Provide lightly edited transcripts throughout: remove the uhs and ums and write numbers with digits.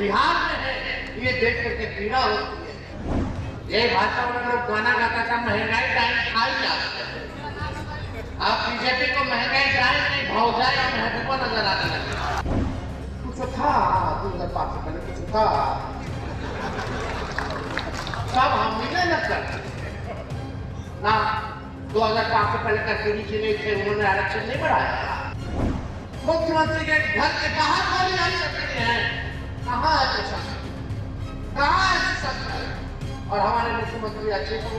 बिहार में है, ये देख करके पीड़ा होती है। ये भाषा वाले लोग गाना गाता था, महंगाई टाइम खाई जाती है। आप बीजेपी को महंगाई टाइम नहीं भाव जाए और महबूबा नजर आने लगे। कुछ था 2005 से पहले, कुछ था सब हम मिले न करते ना। 2005 से पहले कश्मीरी जिले थे, उन्होंने आरक्षण नहीं बढ़ाया। मुख्यमंत्री के घर के बाहर वाली आरक्षण है, कहाँ है प्रशासन, कहाँ है शासन? और हमारे मुख्यमंत्री अच्छे को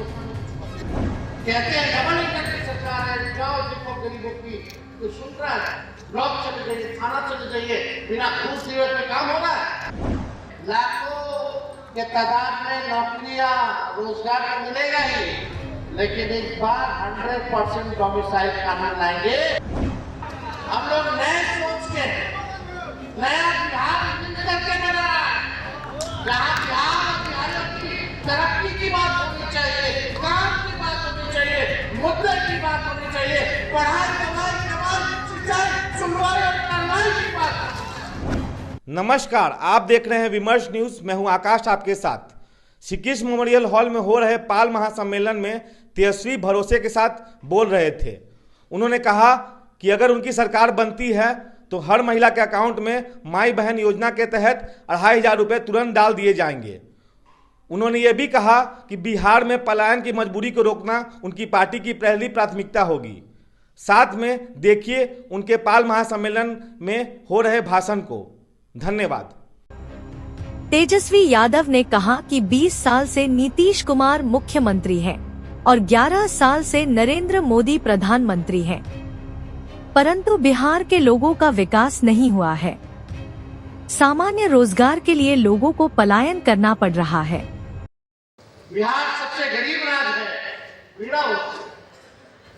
कहते हैं डबल इंजन की सरकार है, जाओ देखो गरीबों की तो सुन रहा है, ब्लॉक चले जाइए, थाना चले जाइए, बिना घूस दिए पे काम हो रहा है। लाखों के तादाद में नौकरियां रोजगार तो मिलेगा ही, लेकिन इस बार 100% डोमिसाइल कानून लाएंगे। हम लोग नए सोच के नया बिहार करके बना रहा है, जहाँ बिहार और बिहारियों की तरक्की की बात होनी चाहिए, काम की बात होनी चाहिए, मुद्दे की बात होनी चाहिए, पढ़ाई कमाई सिंचाई सुनवाई और कार्रवाई की बात। नमस्कार, आप देख रहे हैं विमर्श न्यूज। मैं हूं आकाश आपके साथ। श्री कृष्ण मेमोरियल हॉल में हो रहे पाल महासम्मेलन में तेजस्वी भरोसे के साथ बोल रहे थे। उन्होंने कहा कि अगर उनकी सरकार बनती है तो हर महिला के अकाउंट में माई बहन योजना के तहत 2500 रुपये तुरंत डाल दिए जाएंगे। उन्होंने ये भी कहा कि बिहार में पलायन की मजबूरी को रोकना उनकी पार्टी की पहली प्राथमिकता होगी। साथ में देखिए उनके पाल महासम्मेलन में हो रहे भाषण को। धन्यवाद। तेजस्वी यादव ने कहा कि 20 साल से नीतीश कुमार मुख्यमंत्री हैं और 11 साल से नरेंद्र मोदी प्रधानमंत्री हैं, परंतु बिहार के लोगों का विकास नहीं हुआ है। सामान्य रोजगार के लिए लोगों को पलायन करना पड़ रहा है। बिहार सबसे गरीब राज्य है, पीड़ा होती है।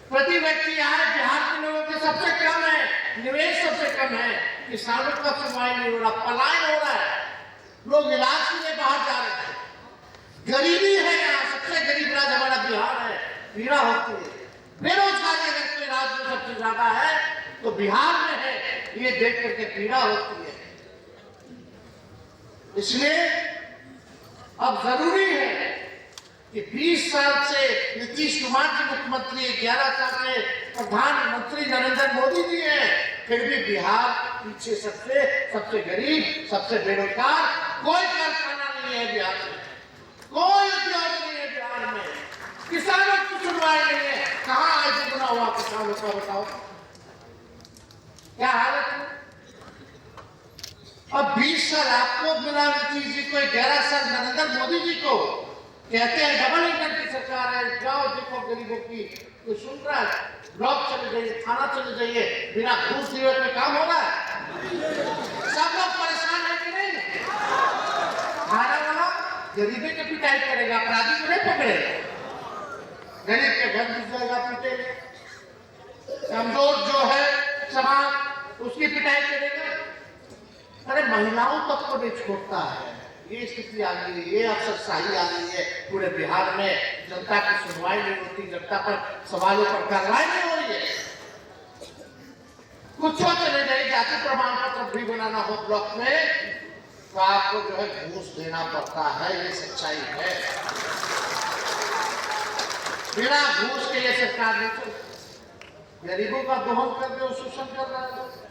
प्रति व्यक्ति यहाँ बिहार के लोगों के सबसे कम है, निवेश सबसे कम है, किसानों का सुनवाई नहीं हो रहा, पलायन हो रहा है, लोग इलाज के लिए बाहर जा रहे हैं, गरीबी है। यहाँ सबसे गरीब राज्य हमारा बिहार है, पीड़ा होती है। बेरोजगारी अगर कोई राज्य में सबसे ज्यादा है तो बिहार में है, ये देख करके पीड़ा होती है। इसलिए अब जरूरी है कि 20 साल से नीतीश कुमार जी मुख्यमंत्री, 11 साल से प्रधानमंत्री नरेंद्र मोदी जी हैं, फिर भी बिहार पीछे सबसे गरीब, सबसे बेरोजगार। कोई कारखाना नहीं है बिहार में, कोई उद्योग नहीं है बिहार में, किसानों की सुनवाई नहीं है। कहाँ आज गुना हुआ किसानों का, बताओ क्या हालत है। अब 20 साल आपको मिला नीतीश जी को, 11 साल नरेंद्र मोदी जी को। कहते हैं डबल इंजन की सरकार है, जाओ देखो गरीबों की तो सुन रहा है, ब्लॉक चले जाइए, थाना चले जाइए, बिना घूस दिए पे काम हो रहा है। सब लोग परेशान है कि नहीं? थाना वाला गरीबी की पिटाई करेगा, अपराधी को नहीं पकड़ेगा, गरीब के घर घुस जाएगा, पीटेगा। कमजोर जो है समाज उसकी पिटाई करेगा। अरे महिलाओं तक को नहीं छोड़ता है। ये स्थिति आ गई है, ये अफसरशाही आ गई है पूरे बिहार में। जनता की सुनवाई नहीं होती, जनता पर सवालों पर कार्रवाई नहीं हो रही है। कुछ चले जाए, जाति प्रमाण पत्र भी बनाना हो ब्लॉक में तो आपको जो है घूस देना पड़ता है। ये सच्चाई है, बिना घूस के ये सरकार नहीं चलती। गरीबों का दोहन कर दे, शोषण कर रहा है।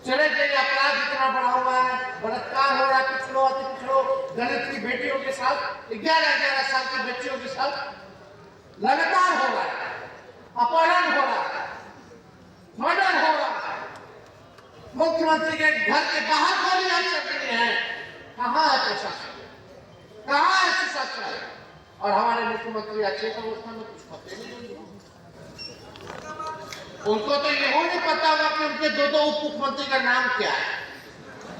चले जाइए, अपराध इतना बढ़ा हुआ है, बलात्कार हो रहा है, पिछड़ों अति पिछड़ों दलित की बेटियों के साथ, 11-11 साल की बच्चियों के साथ लगातार हो रहा है, अपहरण हो रहा है, मर्डर हो रहा है। मुख्यमंत्री के घर के बाहर वाली आरक्षण है, कहाँ है प्रशासन, कहाँ है सुशासन? और हमारे मुख्यमंत्री अच्छे को उसमें कुछ पता नहीं। उनको तो ये नहीं पता होगा कि उनके दो उप मुख्यमंत्री का नाम क्या है,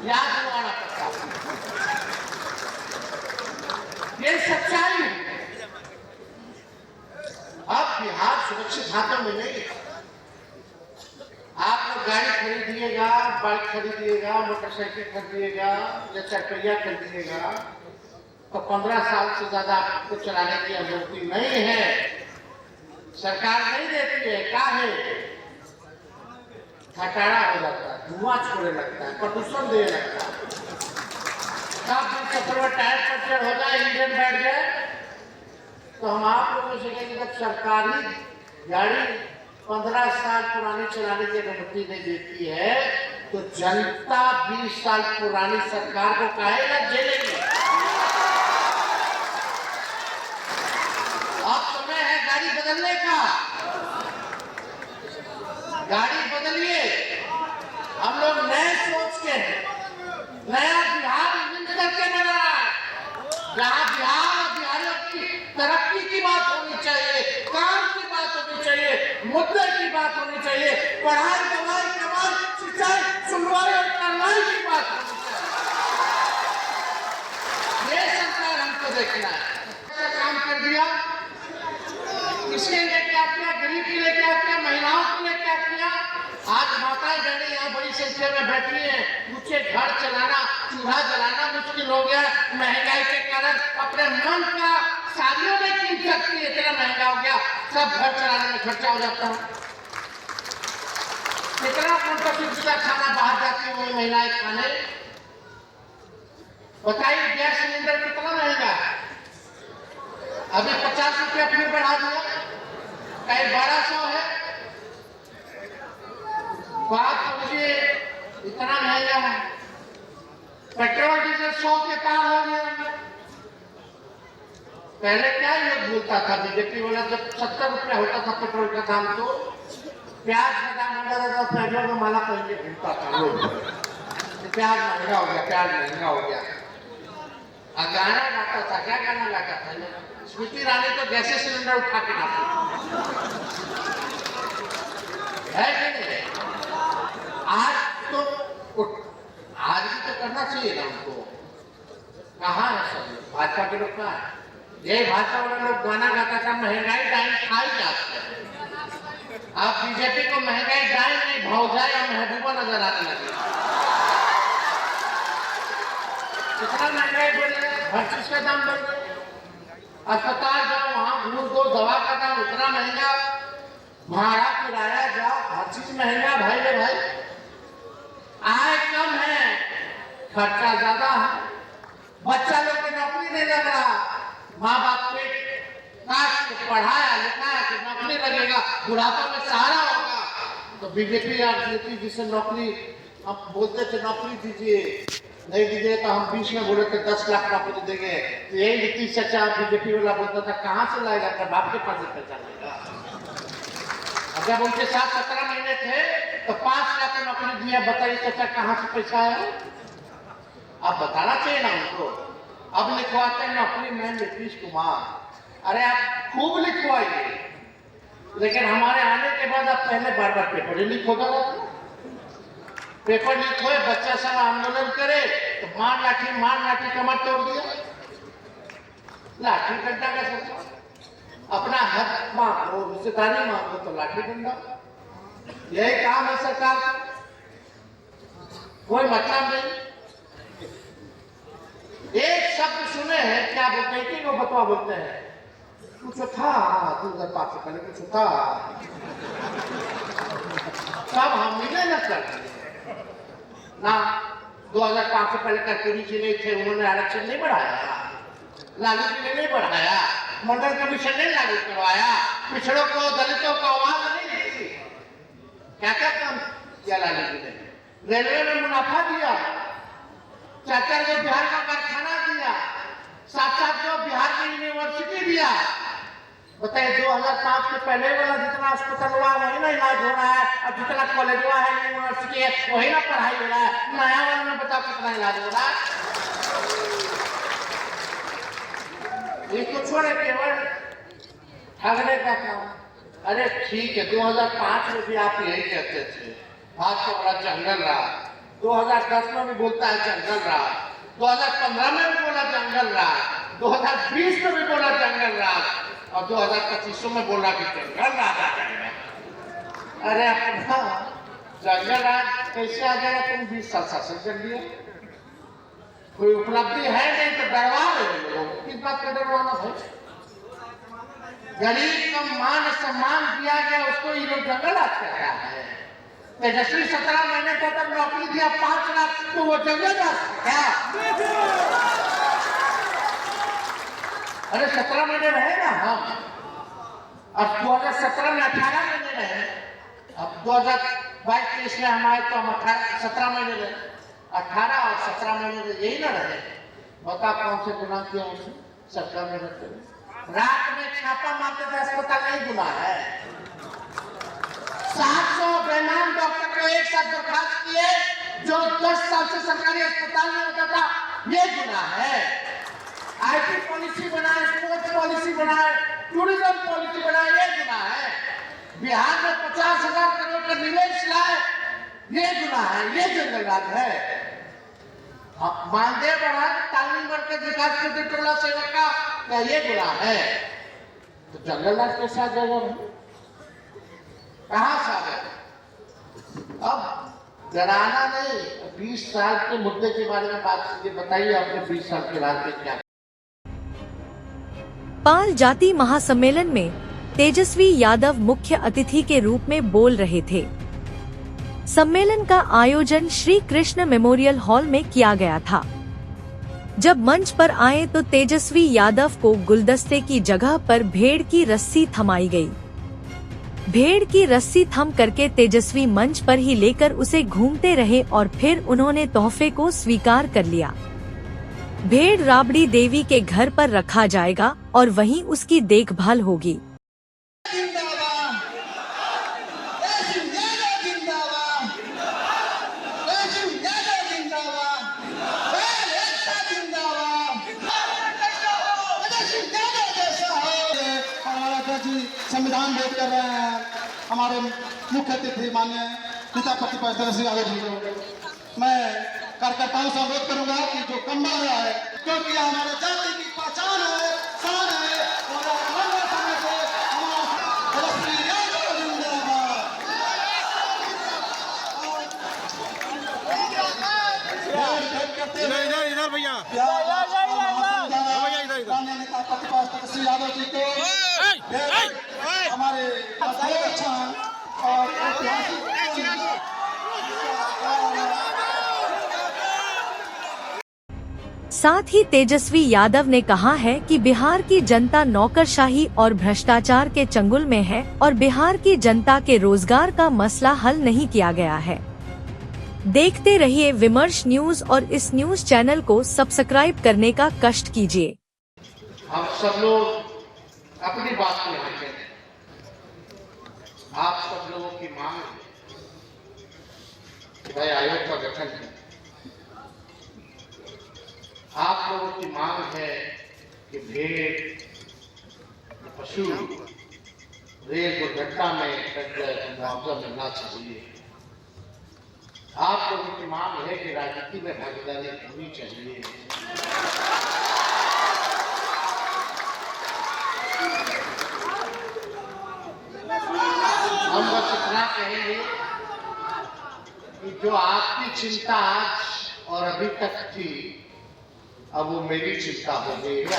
याद दिलाना पड़ता है। ये सच्चाई है। अब बिहार सुरक्षित हाथों में नहीं है। आप लोग गाड़ी खरीदिएगा, बाइक खरीदिएगा, मोटरसाइकिल खरीदिएगा या चरपहिया खरीदिएगा तो 15 साल से ज्यादा आपको चलाने की अनुमति नहीं है, सरकार नहीं देती है। क्या है, खटारा हो जाता है, धुआं छोड़ने लगता है, प्रदूषण देने लगता है। सब दिन सफर में टायर पंचर हो जाए, इंजन बैठ जाए, तो हम आप लोगों से कहेंगे जब सरकारी गाड़ी 15 साल पुरानी चलाने की अनुमति नहीं देती है तो जनता 20 साल पुरानी सरकार को कहेगा झेलेगी। अब समय है गाड़ी बदलने का, गाड़ी बदलिए। हम लोग नए सोच के नया बिहार करके बना रहा है, जहाँ बिहार और बिहारियों की तरक्की की बात होनी चाहिए, काम की बात होनी चाहिए, मुद्दे की बात होनी चाहिए, पढ़ाई कमाई कमाई सिंचाई सुनवाई और कार्रवाई की बात होनी चाहिए। ये सरकार हमको देखना है। ऐसा काम कर दिया, किसके लिए क्या किया, गरीब के लिए क्या किया, महिलाओं के लिए क्या किया। आज माताएं बहनें यहाँ बड़ी संख्या में बैठी हैं, मुझे घर चलाना चूल्हा जलाना मुश्किल हो गया, महंगाई के कारण अपने मन का शादियों में कीन सकती है, इतना महंगा हो गया, सब घर चलाने में खर्चा हो जाता है। कितना का खाना बाहर जाती है महिलाएं खाने, बताइए गैस सिलेंडर कितना महंगा है, अभी 50 रुपया फिर बढ़ा दिया, कहीं 1200 है। बात समझिए, इतना महंगा है। पेट्रोल डीजल 100 के पार हो गया। पहले क्या युद्ध बोलता था बीजेपी वाला, जब 70 रुपया होता था पेट्रोल का दाम, तो प्याज का दाम होता था, पेट्रोल का माला पहन के घूमता था लोग, प्याज महंगा हो गया, प्याज महंगा हो गया। गाना गाता था, क्या गाना गाता था स्मृति ईरानी, तो गैस सिलेंडर उठा के गाती है कि नहीं। आज तो आज भी तो करना चाहिए ना उनको। कहाँ है सब भाजपा के लोग, कहाँ है? ये भाजपा वाले लोग गाना गाता था, महंगाई डाइन खाई जाते हैं। अब बीजेपी को महंगाई डाइन नहीं भौजाई और महबूबा नजर आने लगी। कितना महंगाई बढ़ गया, हर चीज का दाम बढ़ गया। अस्पताल जाओ, वहां घूस दो, दवा का दाम उतना महंगा, भाड़ा किराया जाओ, हर चीज महंगा। भाई रे भाई, आय कम है, खर्चा ज्यादा है, बच्चा लोग की नौकरी नहीं लग रहा, माँ बाप पे काश पढ़ाया लिखाया कि नौकरी लगेगा, बुढ़ापा में सहारा होगा। तो बीजेपी राजनीति जिसे नौकरी हम बोलते थे नौकरी दीजिए, नहीं दीजिए तो हम 20 में बोले थे 10 लाख नौकरी देंगे, तो यही नीतीश चाचा बीजेपी वाला बोलता था कहाँ से लाएगा, अपने बाप के पास से पैसा लेगा। जब उनके साथ 17 महीने थे तो 5 लाख की नौकरी दिया, बताइए चाचा कहाँ से पैसा है। अब बताना चाहिए ना उनको। अब लिखवाते हैं नौकरी में नीतीश कुमार, अरे आप खूब लिखवाइए, लेकिन हमारे आने के बाद आप पहले बार बार पेपर ही लीक होता रहता, पेपर लीक हुए, बच्चा सब आंदोलन करे तो मार लाठी कमर तोड़ दिया, लाठी डंडा का सकता, अपना हक मांगो, रिश्तेदारी मांगो तो लाठी डंडा। यही काम है सरकार का, कोई मतलब नहीं। एक शब्द सुने हैं, क्या बोलते हैं कि वो बतवा बोलते हैं, कुछ था 2005 से पहले, कुछ था, सब हम मिले न कर ना। 2005 से पहले कर्पूरी जी नहीं थे, उन्होंने आरक्षण नहीं बढ़ाया, लालू जी ने नहीं बढ़ाया, मंडल कमीशन ने लागू करवाया, पिछड़ों को दलितों को आवाज नहीं दी। क्या क्या काम किया लालू जी ने, रेलवे में मुनाफा दिया, 4 को बिहार का कारखाना दिया, 7 को बिहार की यूनिवर्सिटी दिया। बताइए 2005 के पहले वाला जितना अस्पताल हुआ वही ना इलाज हो रहा है, अब जितना कॉलेज हुआ है यूनिवर्सिटी है वही ना पढ़ाई हो रहा है, नया वाले में बताओ कितना इलाज हो रहा है। इसको छोड़े केवल ठगने का काम। अरे ठीक है, 2005 में भी आप यही कहते थे भाजपा बड़ा जंगल रहा, 2010 में भी बोलता है जंगल रहा, 2015 में भी बोला जंगल रहा, 2020 में भी बोला जंगल रहा, और 2025 में बोला कि जंगल राज आ जाएगा। अरे अपना जंगल राज कैसे आ जाएगा, तुम 20 साल शासन कर लिया, कोई उपलब्धि है नहीं तो डरवा रहे लोग, किस बात का डरवाना भाई। गरीब को मान सम्मान दिया गया, उसको ये लोग जंगल राज कर रहा है। तेजस्वी 17 महीने का तब नौकरी दिया 5 लाख, तो वो जंगल राज क्या? अरे 17 महीने रहे ना हम। अब 2017 में 18 महीने रहे, अब 2022-23 में हम आए तो हम 17 महीने रहे, 18 और 17 महीने रहे, यही ना रहे। बता कौन से गुनाह किया उसने सरकार में रहते हुए? रात में छापा मारते थे, अस्पताल नहीं गुनाह है। 700 बेनाम डॉक्टर को एक साथ बर्खास्त किए, जो 10 साल से सरकारी अस्पताल में होता था, ये गुनाह है। आईटी पॉलिसी बनाए, स्पोर्ट्स पॉलिसी बनाए, टूरिज्म पॉलिसी बनाए, ये गुनाह है। बिहार में 50,000 करोड़ का निवेश लाए, ये गुनाह है, ये जंगल राज है। मानदेय बढ़ा, तालमी मरकज विकास के टोला सेवक का ये गुनाह है। तो जंगल राज के साथ जगह कहां से आ गया? अब डराना नहीं, 20 साल के मुद्दे के बारे में बात कीजिए। बताइए आपने 20 साल के राज में क्या? पाल जाति महासम्मेलन में तेजस्वी यादव मुख्य अतिथि के रूप में बोल रहे थे। सम्मेलन का आयोजन श्री कृष्ण मेमोरियल हॉल में किया गया था। जब मंच पर आए तो तेजस्वी यादव को गुलदस्ते की जगह पर भेड़ की रस्सी थमाई गई। भेड़ की रस्सी थम करके तेजस्वी मंच पर ही लेकर उसे घूमते रहे और फिर उन्होंने तोहफे को स्वीकार कर लिया। भेड़ राबड़ी देवी के घर पर रखा जाएगा और वहीं उसकी देखभाल होगी। संविधान भेंट कर रहे हैं हमारे मुख्य अतिथि माननीय पिता प्रतिपक्ष तेजस्वी यादव जी को। मैं कार्यकर्ताओं से अनुरोध करूंगा कि जो कम बढ़ रहा है, क्योंकि हमारे जाति की पहचान है, शान है, और लंबे समय से हमारा तेजस्वी यादव जिंदाबाद। इधर भैया माननीय नेता प्रतिपक्ष तेजस्वी यादव जी को हमारे अच्छा और साथ ही तेजस्वी यादव ने कहा है कि बिहार की जनता नौकरशाही और भ्रष्टाचार के चंगुल में है और बिहार की जनता के रोजगार का मसला हल नहीं किया गया है। देखते रहिए विमर्श न्यूज और इस न्यूज चैनल को सब्सक्राइब करने का कष्ट कीजिए। हम सब लोग अपनी बात को यहाँ कहते हैं। आप सब लोगों की मांग है कि भाई आयोग का गठन है। आप लोगों की मांग है कि भेड़, पशु रेल दुर्घटना में मुआवजा मिलना चाहिए। आप लोगों की मांग है कि राजनीति में भागीदारी होनी चाहिए। हम बस इतना कहेंगे कि जो आपकी चिंता आज और अभी तक थी, अब वो मेरी चिंता हो गई है।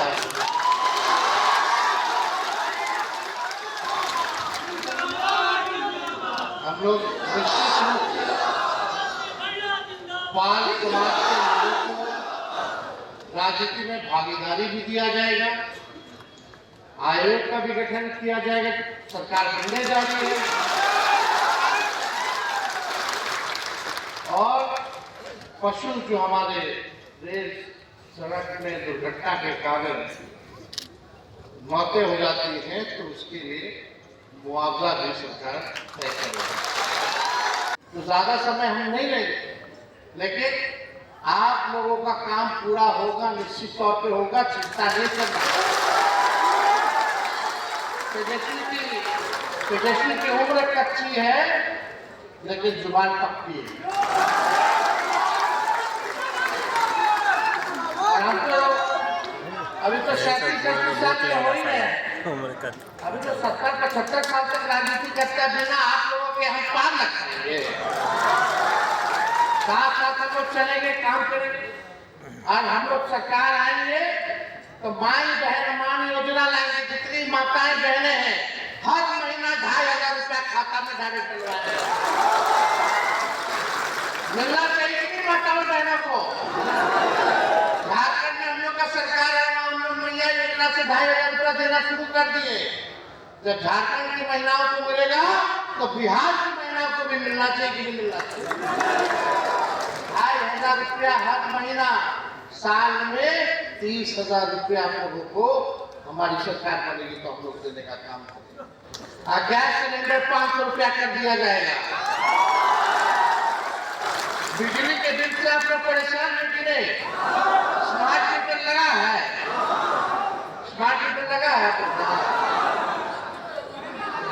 हम लोग निश्चित रूप से बाल समाज के लोगों को राजनीति में भागीदारी भी दिया जाएगा, आयोग का भी गठन किया जाएगा, सरकार बनने जा रही है और पशु जो हमारे रेल सड़क में दुर्घटना के कारण मौतें हो जाती हैं, तो उसके लिए मुआवजा भी सरकार तय करेगी। तो ज्यादा समय हम नहीं लेंगे, लेकिन आप लोगों का काम पूरा होगा, निश्चित तौर पे होगा, चिंता नहीं करना। तेजस्वी की उम्र कच्ची है, लेकिन जुबान पक्की है। और हम तो अभी तो 37 साल के हो ही गए, अभी तो 70-75 साल तक राजनीति करते बिना आप लोगों के हम पार लग पाएंगे। साथ साथ हम लोग चलेंगे, काम करेंगे। और हम लोग सरकार आएंगे तो माई बहन मान योजना लाएंगे। जितनी माताएं बहनें हैं, हर महीना 2,500 रुपया खाता में डायरेक्ट डलवाएंगे। मिलना चाहिए कि नहीं माताओं बहनों को? झारखंड में हम लोग का सरकार है ना, हम लोग मैया योजना से 2,500 रुपया देना शुरू कर दिए। जब झारखंड की महिलाओं को मिलेगा तो बिहार की महिलाओं को भी मिलना चाहिए कि नहीं मिलना चाहिए? 2,500 रुपया हर महीना, साल में 30,000 रुपया आप लोगों को हमारी सरकार बनेगी तो हम लोग देने का काम करेंगे। गैस सिलेंडर 500 रुपया कर दिया जाएगा। बिजली के बिल से आप लोग परेशान हैं कि नहीं? स्मार्ट मीटर लगा है, स्मार्ट मीटर लगा है तो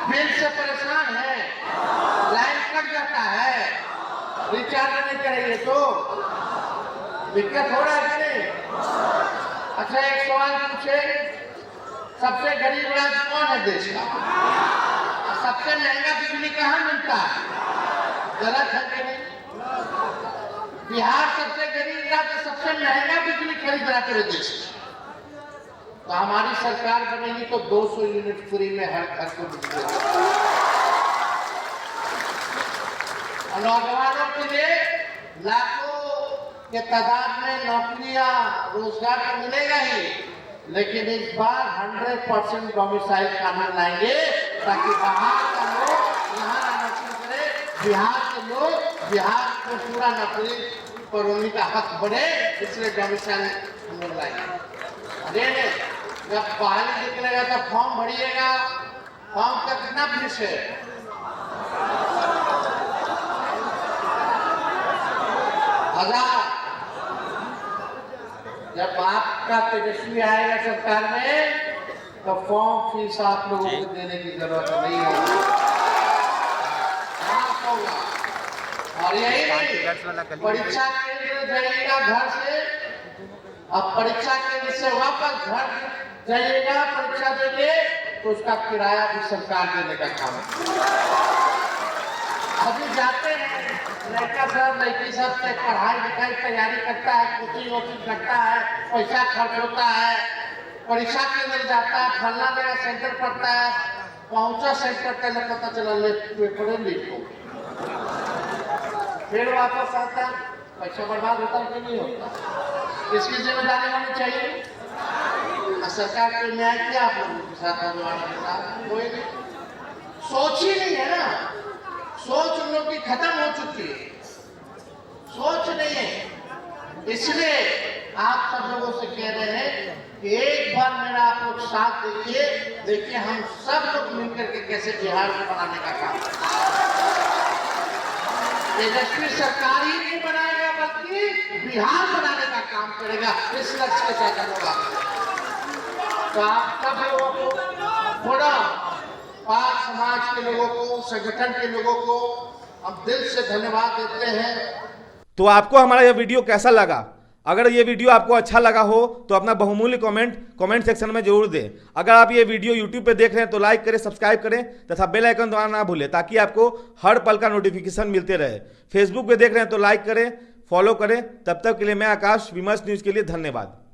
बिल से परेशान है, लाइन कट जाता है, रिचार्ज नहीं करेंगे तो दिक्कत हो रहा है कि नहीं? अच्छा, एक सवाल पूछे, सबसे गरीब राज्य कौन है देश का? सबसे महंगा बिजली कहाँ मिलता है? गलत है कि नहीं? बिहार सबसे गरीब राज्य, सबसे महंगा बिजली खरीद रहा है देश। तो हमारी सरकार बनेगी तो 200 यूनिट फ्री में हर घर को बिजली। नौजवानों के लिए लाखों के तादाद में नौकरियां, रोजगार तो मिलेगा ही, लेकिन इस बार 100% डोमिसाइल कानून लाएंगे ताकि बाहर का लोग यहाँ ना नौकरी करे, बिहार के लोग बिहार को पूरा नौकरी पर उन्हीं का हक बढ़े, इसलिए डोमिसाइल हम लोग लाएंगे। अरे जब बाहर निकलेगा तो फॉर्म भरिएगा, फॉर्म का कितना फीस है? 1,000। जब आपका तेजस्वी आएगा सरकार में तो फॉर्म फीस आप लोगों को देने की जरूरत नहीं होगी। और यही नहीं, परीक्षा केंद्र जाइएगा घर से, अब परीक्षा केंद्र से वापस घर जाइएगा परीक्षा देने, तो उसका किराया भी सरकार देने का काम है। अभी जाते हैं लड़का सब लड़की सब से पढ़ाई लिखाई तैयारी करता है, कोचिंग वोचिंग करता है, पैसा खर्च होता है, परीक्षा केंद्र जाता है, फलना जगह सेंटर पड़ता है, पहुंचा सेंटर पहले पता चला पेपर लीक हो, फिर वापस आता, पैसा बर्बाद होता है कि नहीं होता? इसकी जिम्मेदारी होनी चाहिए। सरकार को न्याय किया आप लोगों के साथ, नौजवानों के साथ कोई नहीं, सोच ही नहीं है ना, सोच उन लोग की खत्म हो चुकी है, सोच नहीं है। इसलिए आप सब लोगों से कह रहे हैं कि एक बार मेरा आप लोग साथ देखिए हम सब लोग मिलकर के कैसे बिहार को बनाने का काम करें। तेजस्वी सरकार ही नहीं बनाएगा बल्कि बिहार बनाने का काम करेगा, इस लक्ष्य के साथ हम लोग। तो आप सब लोगों को, थोड़ा पाक समाज के लोगों को, संगठन के लोगों को हम दिल से धन्यवाद देते हैं। तो आपको हमारा यह वीडियो कैसा लगा? अगर ये वीडियो आपको अच्छा लगा हो तो अपना बहुमूल्य कमेंट सेक्शन में जरूर दें। अगर आप ये वीडियो यूट्यूब पे देख रहे हैं तो लाइक करें, सब्सक्राइब करें तथा बेल आइकन दबाना ना भूलें ताकि आपको हर पल का नोटिफिकेशन मिलते रहे। फेसबुक पे देख रहे हैं तो लाइक करें, फॉलो करें। तब तक के लिए मैं आकाश, विमर्श न्यूज़ के लिए धन्यवाद।